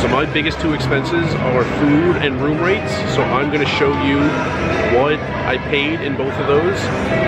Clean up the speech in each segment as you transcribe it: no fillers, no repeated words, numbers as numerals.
So my biggest two expenses are food and room rates. So I'm going to show you what I paid in both of those,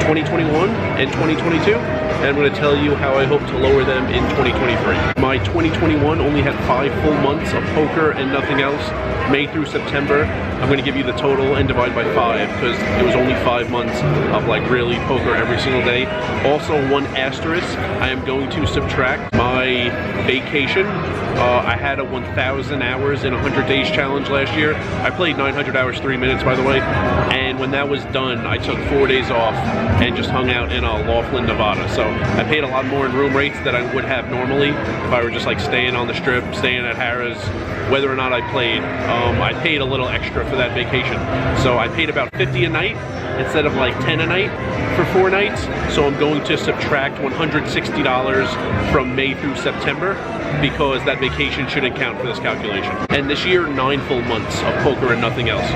2021 and 2022. And I'm going to tell you how I hope to lower them in 2023. My 2021 only had 5 full months of poker and nothing else, May through September. I'm going to give you the total and divide by 5 because it was only 5 months of like really poker every single day. Also, one asterisk, I am going to subtract my vacation. I had a 1,000 hours in 100 days challenge last year. I played 900 hours 3 minutes, by the way. And when that was done, I took 4 days off and just hung out in Laughlin, Nevada. So I paid a lot more in room rates than I would have normally if I were just like staying on the strip, staying at Harrah's, whether or not I played. I paid a little extra for that vacation. So I paid about $50 a night instead of like 10 a night for 4 nights. So I'm going to subtract $160 from May through September because that vacation shouldn't count for this calculation. And this year, 9 full months of poker and nothing else.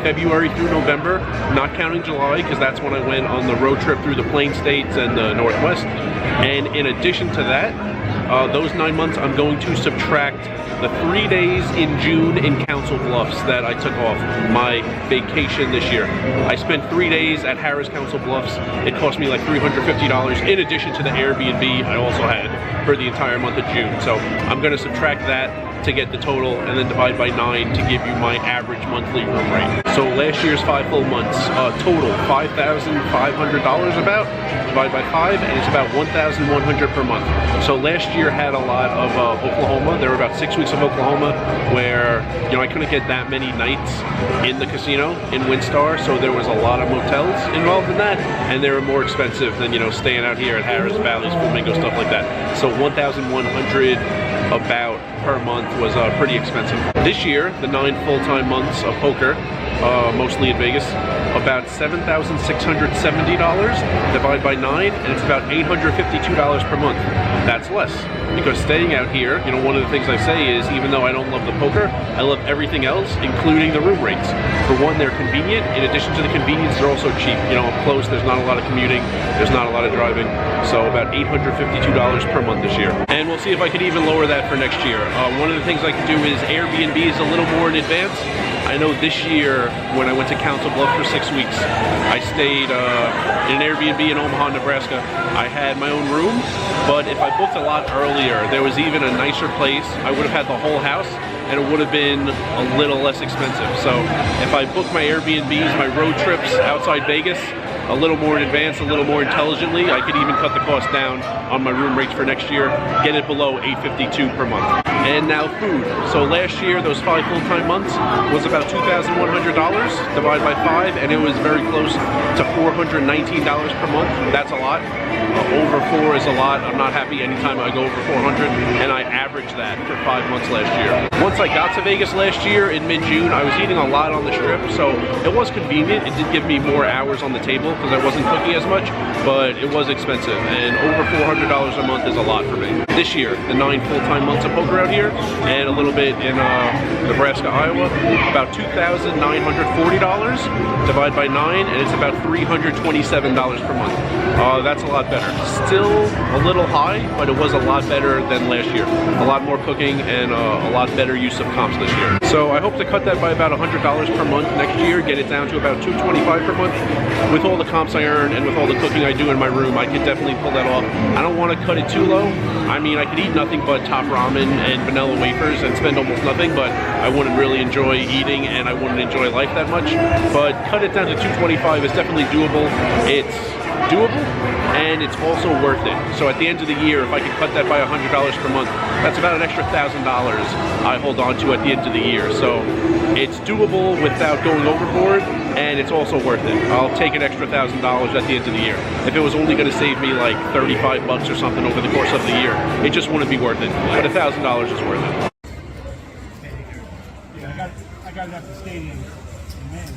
February through November, not counting July because that's when I went on the road trip through the Plain States and the Northwest. And in addition to that, those 9 months, I'm going to subtract the 3 days in June in Council Bluffs that I took off my vacation this year. I spent 3 days at Harrah's Council Bluffs. It cost me like $350 in addition to the Airbnb I also had for the entire month of June. So I'm going to subtract that to get the total and then divide by 9 to give you my average monthly room rate. So last year's 5 full months, total $5,500 about, divide by 5, and it's about $1,100 per month. So last year had a lot of Oklahoma. There were about 6 weeks of Oklahoma where, you know, I couldn't get that many nights in the casino in WinStar, so there was a lot of motels involved in that, and they were more expensive than, you know, staying out here at Harrah's, Bally's, Flamingo, stuff like that. So $1,100 about per month was pretty expensive. This year, the 9 full-time months of poker, mostly in Vegas, about $7,670 divided by 9, and it's about $852 per month. That's less because staying out here, you know, one of the things I say is even though I don't love the poker, I love everything else, including the room rates. For one, they're convenient. In addition to the convenience, they're also cheap. You know, up close, there's not a lot of commuting, there's not a lot of driving. So about $852 per month this year. And we'll see if I could even lower that for next year. One of the things I could do is Airbnbs a little more in advance. I know this year when I went to Council Bluffs for 6 weeks, I stayed in an Airbnb in Omaha, Nebraska. I had my own room, but if I booked a lot earlier, there was even a nicer place. I would have had the whole house and it would have been a little less expensive. So if I booked my Airbnbs, my road trips outside Vegas, a little more in advance, a little more intelligently, I could even cut the cost down on my room rates for next year, get it below $852 per month. And now food. So last year, those 5 full-time months was about $2,100 divided by 5, and it was very close to $419 per month. That's a lot. Over 4 is a lot. I'm not happy anytime I go over 400, and I averaged that for 5 months last year. Once I got to Vegas last year in mid-June, I was eating a lot on the strip, so it was convenient. It did give me more hours on the table because I wasn't cooking as much, but it was expensive, and over $400 a month is a lot for me. This year, the 9 full-time months of poker out here, and a little bit in Nebraska, Iowa, about $2,940 divided by 9, and it's about $327 per month. That's a lot better. Still a little high, but it was a lot better than last year. A lot more cooking and a lot better use of comps this year. So I hope to cut that by about $100 per month next year, get it down to about $225 per month. With all the comps I earn and with all the cooking I do in my room, I could definitely pull that off. I don't want to cut it too low. I mean, I could eat nothing but top ramen and vanilla wafers and spend almost nothing, but I wouldn't really enjoy eating and I wouldn't enjoy life that much. But cut it down to $225 is definitely doable. It's doable and it's also worth it. So at the end of the year, if I could cut that by $100 per month, that's about an extra $1,000 I hold on to at the end of the year. So it's doable without going overboard, and it's also worth it. I'll take an extra $1,000 at the end of the year. If it was only going to save me like 35 bucks or something over the course of the year, it just wouldn't be worth it. But $1,000 is worth it. Yeah, I got it at the stadium. Man.